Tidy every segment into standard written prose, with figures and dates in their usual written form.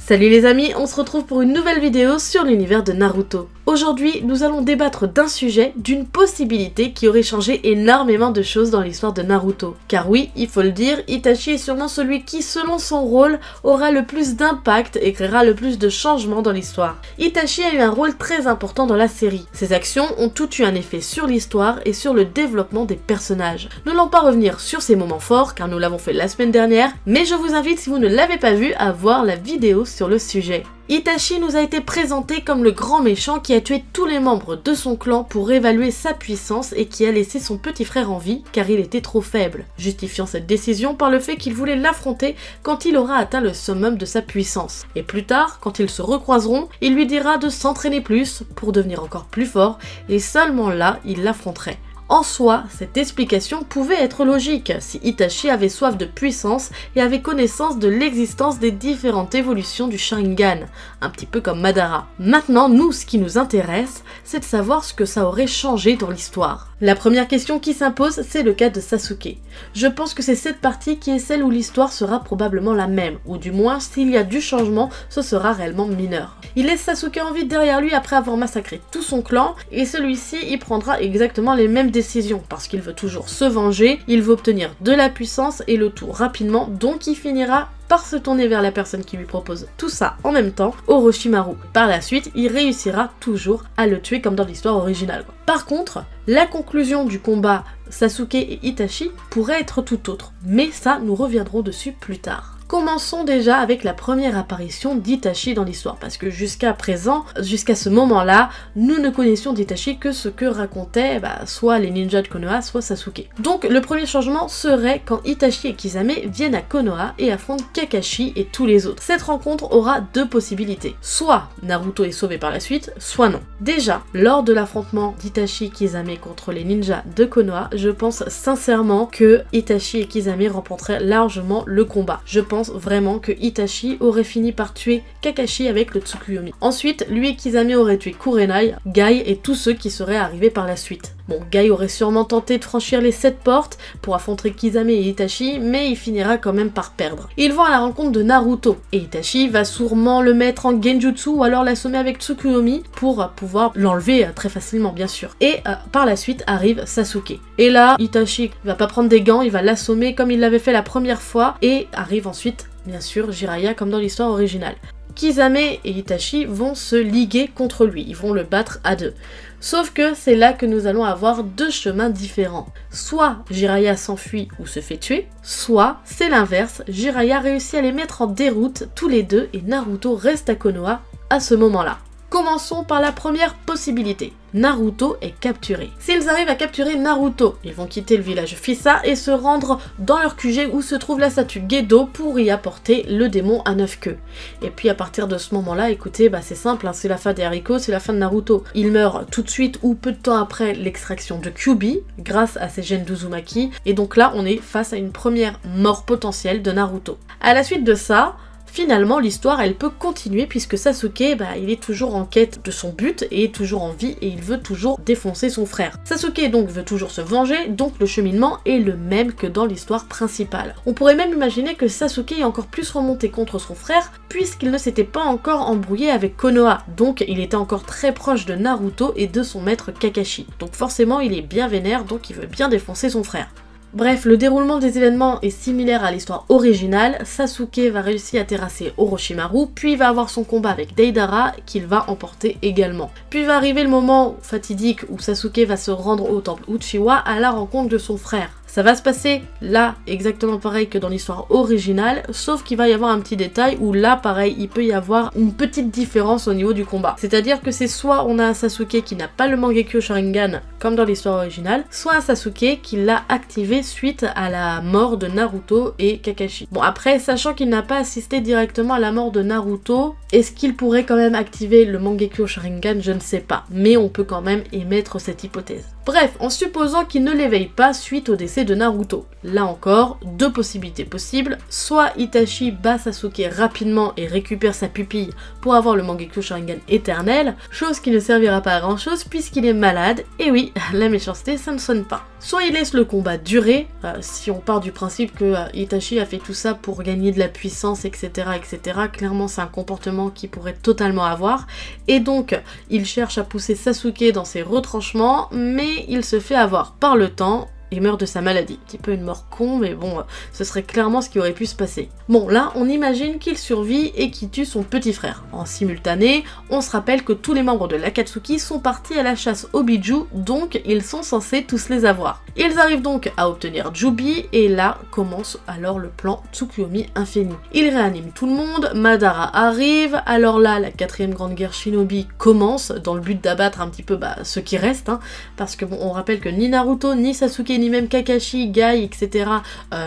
Salut les amis, on se retrouve pour une nouvelle vidéo sur l'univers de Naruto. Aujourd'hui, nous allons débattre d'un sujet, d'une possibilité qui aurait changé énormément de choses dans l'histoire de Naruto. Car oui, il faut le dire, Itachi est sûrement celui qui, selon son rôle, aura le plus d'impact et créera le plus de changements dans l'histoire. Itachi a eu un rôle très important dans la série. Ses actions ont toutes eu un effet sur l'histoire et sur le développement des personnages. Nous n'allons pas revenir sur ces moments forts, car nous l'avons fait la semaine dernière, mais je vous invite, si vous ne l'avez pas vu, à voir la vidéo sur le sujet. Itachi nous a été présenté comme le grand méchant qui a tué tous les membres de son clan pour évaluer sa puissance et qui a laissé son petit frère en vie car il était trop faible, justifiant cette décision par le fait qu'il voulait l'affronter quand il aura atteint le summum de sa puissance. Et plus tard, quand ils se recroiseront, il lui dira de s'entraîner plus pour devenir encore plus fort et seulement là, il l'affronterait. En soi, cette explication pouvait être logique si Itachi avait soif de puissance et avait connaissance de l'existence des différentes évolutions du Sharingan, un petit peu comme Madara. Maintenant, nous, ce qui nous intéresse, c'est de savoir ce que ça aurait changé dans l'histoire. La première question qui s'impose, c'est le cas de Sasuke. Je pense que c'est cette partie qui est celle où l'histoire sera probablement la même, ou du moins, s'il y a du changement, ce sera réellement mineur. Il laisse Sasuke en vie derrière lui après avoir massacré tout son clan, et celui-ci y prendra exactement les mêmes décisions, parce qu'il veut toujours se venger, il veut obtenir de la puissance et le tout rapidement, donc il finira par se tourner vers la personne qui lui propose tout ça en même temps, Orochimaru. Par la suite, il réussira toujours à le tuer comme dans l'histoire originale. Par contre, la conclusion du combat Sasuke et Itachi pourrait être tout autre, mais ça, nous reviendrons dessus plus tard. Commençons déjà avec la première apparition d'Itachi dans l'histoire, parce que jusqu'à présent, jusqu'à ce moment-là, nous ne connaissions d'Itachi que ce que racontaient soit les ninjas de Konoha, soit Sasuke. Donc le premier changement serait quand Itachi et Kisame viennent à Konoha et affrontent Kakashi et tous les autres. Cette rencontre aura deux possibilités. Soit Naruto est sauvé par la suite, soit non. Déjà, lors de l'affrontement d'Itachi et Kisame contre les ninjas de Konoha, je pense sincèrement que Itachi et Kisame remporteraient largement le combat. Je pense vraiment que Itachi aurait fini par tuer Kakashi avec le Tsukuyomi. Ensuite, lui et Kisame auraient tué Kurenai, Gai et tous ceux qui seraient arrivés par la suite. Bon, Gai aurait sûrement tenté de franchir les 7 portes pour affronter Kisame et Itachi, mais il finira quand même par perdre. Ils vont à la rencontre de Naruto, et Itachi va sûrement le mettre en genjutsu ou alors l'assommer avec Tsukuyomi pour pouvoir l'enlever très facilement bien sûr. Et par la suite arrive Sasuke. Et là, Itachi va pas prendre des gants, il va l'assommer comme il l'avait fait la première fois, et arrive ensuite bien sûr Jiraiya comme dans l'histoire originale. Kisame et Itachi vont se liguer contre lui, ils vont le battre à deux. Sauf que c'est là que nous allons avoir deux chemins différents. Soit Jiraiya s'enfuit ou se fait tuer, soit c'est l'inverse, Jiraiya réussit à les mettre en déroute tous les deux et Naruto reste à Konoha à ce moment-là. Commençons par la première possibilité. Naruto est capturé. S'ils arrivent à capturer Naruto, ils vont quitter le village Fissa et se rendre dans leur QG où se trouve la statue Gedo pour y apporter le démon à 9 queues. Et puis à partir de ce moment-là, écoutez, c'est simple, c'est la fin des haricots, c'est la fin de Naruto. Il meurt tout de suite ou peu de temps après l'extraction de Kyuubi, grâce à ses gènes d'Uzumaki, et donc là on est face à une première mort potentielle de Naruto. À la suite de ça, finalement, l'histoire, elle peut continuer puisque Sasuke, il est toujours en quête de son but et est toujours en vie et il veut toujours défoncer son frère. Sasuke donc veut toujours se venger, donc le cheminement est le même que dans l'histoire principale. On pourrait même imaginer que Sasuke est encore plus remonté contre son frère puisqu'il ne s'était pas encore embrouillé avec Konoha, donc il était encore très proche de Naruto et de son maître Kakashi. Donc forcément, il est bien vénère, donc il veut bien défoncer son frère. Bref, le déroulement des événements est similaire à l'histoire originale. Sasuke va réussir à terrasser Orochimaru, puis va avoir son combat avec Deidara qu'il va emporter également. Puis va arriver le moment fatidique où Sasuke va se rendre au temple Uchiwa à la rencontre de son frère. Ça va se passer là exactement pareil que dans l'histoire originale, sauf qu'il va y avoir un petit détail où là pareil il peut y avoir une petite différence au niveau du combat. C'est-à-dire que c'est soit on a un Sasuke qui n'a pas le Mangekyo Sharingan comme dans l'histoire originale, soit un Sasuke qui l'a activé suite à la mort de Naruto et Kakashi. Bon après, sachant qu'il n'a pas assisté directement à la mort de Naruto, est-ce qu'il pourrait quand même activer le Mangekyo Sharingan? Je ne sais pas, mais on peut quand même émettre cette hypothèse. Bref, en supposant qu'il ne l'éveille pas suite au décès de Naruto. Là encore, deux possibilités possibles, soit Itachi bat Sasuke rapidement et récupère sa pupille pour avoir le Mangekyou Sharingan éternel, chose qui ne servira pas à grand chose puisqu'il est malade, et oui, la méchanceté ça ne sonne pas. Soit il laisse le combat durer, si on part du principe que Itachi a fait tout ça pour gagner de la puissance, etc., etc., clairement c'est un comportement qu'il pourrait totalement avoir, et donc il cherche à pousser Sasuke dans ses retranchements, mais il se fait avoir par le temps, et meurt de sa maladie. Un petit peu une mort con, mais bon, ce serait clairement ce qui aurait pu se passer. Bon, là, on imagine qu'il survit et qu'il tue son petit frère. En simultané, on se rappelle que tous les membres de l'Akatsuki sont partis à la chasse au Biju, donc ils sont censés tous les avoir. Ils arrivent donc à obtenir Jubi, et là commence alors le plan Tsukuyomi infini. Il réanime tout le monde, Madara arrive, alors là, la 4ème grande guerre shinobi commence, dans le but d'abattre un petit peu ceux qui restent, parce que bon, on rappelle que ni Naruto, ni Sasuke, ni même Kakashi, Gai, etc.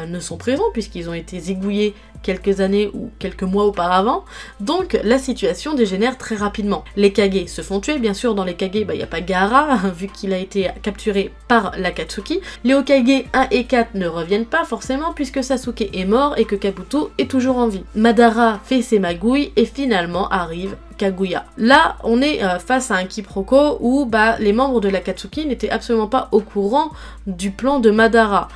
Ne sont présents puisqu'ils ont été zigouillés quelques années ou quelques mois auparavant, donc la situation dégénère très rapidement. Les Kage se font tuer, bien sûr dans les Kage, il n'y a pas Gaara, vu qu'il a été capturé par l'Akatsuki. Les Hokage 1 et 4 ne reviennent pas forcément puisque Sasuke est mort et que Kabuto est toujours en vie. Madara fait ses magouilles et finalement arrive Kaguya. Là, on est face à un quiproquo où les membres de l'Akatsuki n'étaient absolument pas au courant du plan de Madara.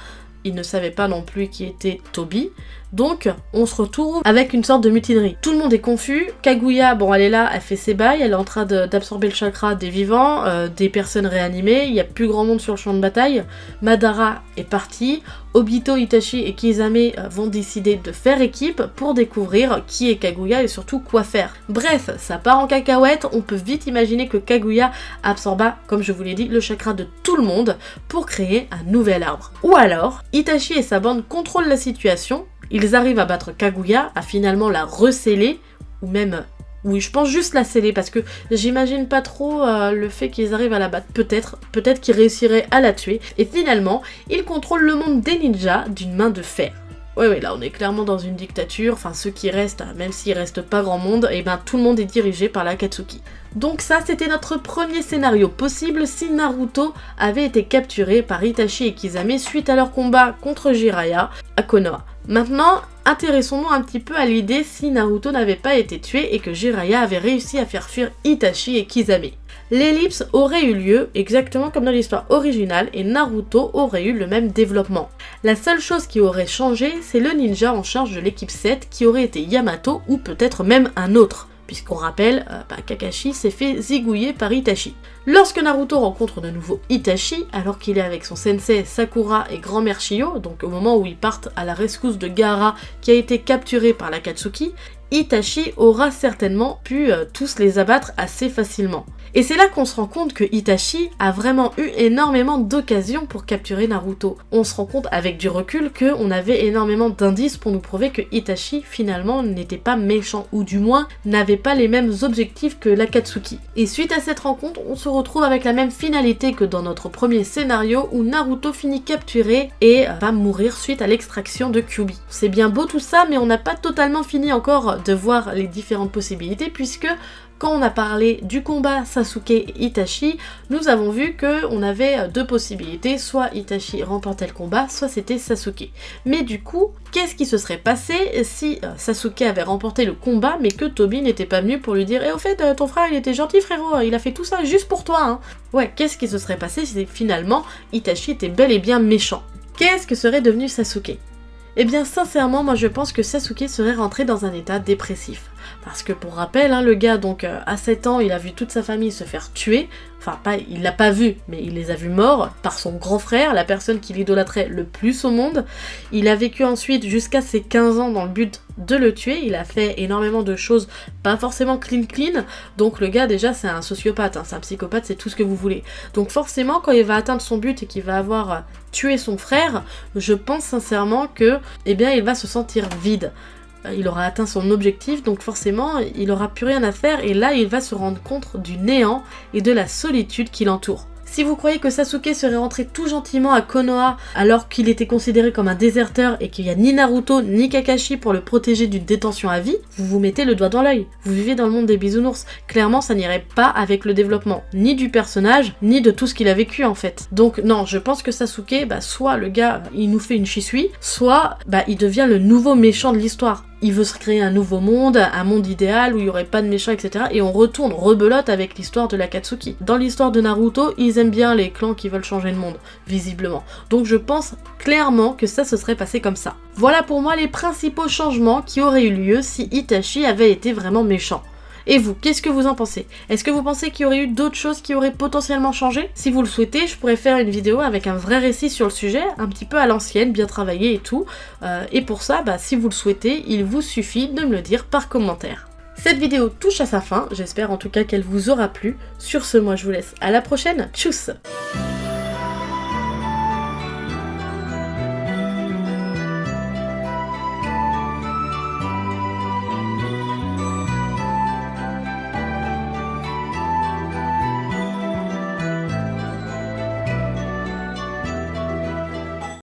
Ils ne savaient pas non plus qui était Tobi, donc on se retrouve avec une sorte de mutinerie. Tout le monde est confus, Kaguya, bon elle est là, elle fait ses bails, elle est en train d'absorber le chakra des vivants, des personnes réanimées, il n'y a plus grand monde sur le champ de bataille, Madara est parti, Obito, Itachi et Kisame vont décider de faire équipe pour découvrir qui est Kaguya et surtout quoi faire. Bref, ça part en cacahuète, on peut vite imaginer que Kaguya absorba, comme je vous l'ai dit, le chakra de tout le monde pour créer un nouvel arbre. Ou alors, Itachi et sa bande contrôlent la situation, ils arrivent à battre Kaguya, à finalement la recéler, ou même... Oui, je pense juste la sceller parce que j'imagine pas trop le fait qu'ils arrivent à la battre. Peut-être qu'ils réussiraient à la tuer. Et finalement, ils contrôlent le monde des ninjas d'une main de fer. Ouais, là on est clairement dans une dictature, enfin ceux qui restent, même s'il reste pas grand monde, et tout le monde est dirigé par l'Akatsuki. Donc ça c'était notre premier scénario possible si Naruto avait été capturé par Itachi et Kisame suite à leur combat contre Jiraiya à Konoha. Maintenant, intéressons-nous un petit peu à l'idée si Naruto n'avait pas été tué et que Jiraiya avait réussi à faire fuir Itachi et Kisame. L'ellipse aurait eu lieu exactement comme dans l'histoire originale et Naruto aurait eu le même développement. La seule chose qui aurait changé, c'est le ninja en charge de l'équipe 7 qui aurait été Yamato ou peut-être même un autre, puisqu'on rappelle, Kakashi s'est fait zigouiller par Itachi. Lorsque Naruto rencontre de nouveau Itachi, alors qu'il est avec son sensei Sakura et grand-mère Shio, donc au moment où ils partent à la rescousse de Gaara qui a été capturé par l'Akatsuki, Itachi aura certainement pu tous les abattre assez facilement. Et c'est là qu'on se rend compte que Itachi a vraiment eu énormément d'occasions pour capturer Naruto. On se rend compte avec du recul qu'on avait énormément d'indices pour nous prouver que Itachi finalement n'était pas méchant, ou du moins n'avait pas les mêmes objectifs que l'Akatsuki. Et suite à cette rencontre, on se retrouve avec la même finalité que dans notre premier scénario où Naruto finit capturé et va mourir suite à l'extraction de Kyuubi. C'est bien beau tout ça, mais on n'a pas totalement fini encore de voir les différentes possibilités puisque quand on a parlé du combat Sasuke et Itachi, nous avons vu qu'on avait deux possibilités, soit Itachi remportait le combat, soit c'était Sasuke. Mais du coup, qu'est-ce qui se serait passé si Sasuke avait remporté le combat mais que Tobi n'était pas venu pour lui dire « Eh au fait, ton frère il était gentil frérot, il a fait tout ça juste pour toi hein !» Ouais, qu'est-ce qui se serait passé si finalement Itachi était bel et bien méchant? Qu'est-ce que serait devenu Sasuke? Eh bien sincèrement, moi je pense que Sasuke serait rentré dans un état dépressif. Parce que pour rappel, le gars donc à 7 ans, il a vu toute sa famille se faire tuer, enfin il l'a pas vu, mais il les a vus morts par son grand frère, la personne qui l'idolâtrait le plus au monde. Il a vécu ensuite jusqu'à ses 15 ans dans le but de le tuer, il a fait énormément de choses pas forcément clean, donc le gars déjà c'est un sociopathe, c'est un psychopathe, c'est tout ce que vous voulez. Donc forcément quand il va atteindre son but et qu'il va avoir tué son frère, je pense sincèrement que, il va se sentir vide. Il aura atteint son objectif, donc forcément, il aura plus rien à faire, et là, il va se rendre compte du néant et de la solitude qui l'entoure. Si vous croyez que Sasuke serait rentré tout gentiment à Konoha alors qu'il était considéré comme un déserteur et qu'il n'y a ni Naruto ni Kakashi pour le protéger d'une détention à vie, vous vous mettez le doigt dans l'œil. Vous vivez dans le monde des bisounours. Clairement, ça n'irait pas avec le développement ni du personnage, ni de tout ce qu'il a vécu en fait. Donc non, je pense que Sasuke, soit le gars, il nous fait une Shisui, soit il devient le nouveau méchant de l'histoire. Il veut se créer un nouveau monde, un monde idéal où il n'y aurait pas de méchants, etc. Et on retourne, rebelote avec l'histoire de l'Akatsuki. Dans l'histoire de Naruto, ils aiment bien les clans qui veulent changer le monde, visiblement. Donc je pense clairement que ça se serait passé comme ça. Voilà pour moi les principaux changements qui auraient eu lieu si Itachi avait été vraiment méchant. Et vous, qu'est-ce que vous en pensez? Est-ce que vous pensez qu'il y aurait eu d'autres choses qui auraient potentiellement changé? Si vous le souhaitez, je pourrais faire une vidéo avec un vrai récit sur le sujet, un petit peu à l'ancienne, bien travaillé et tout. Et pour ça, si vous le souhaitez, il vous suffit de me le dire par commentaire. Cette vidéo touche à sa fin, j'espère en tout cas qu'elle vous aura plu. Sur ce, moi je vous laisse à la prochaine, tchuss!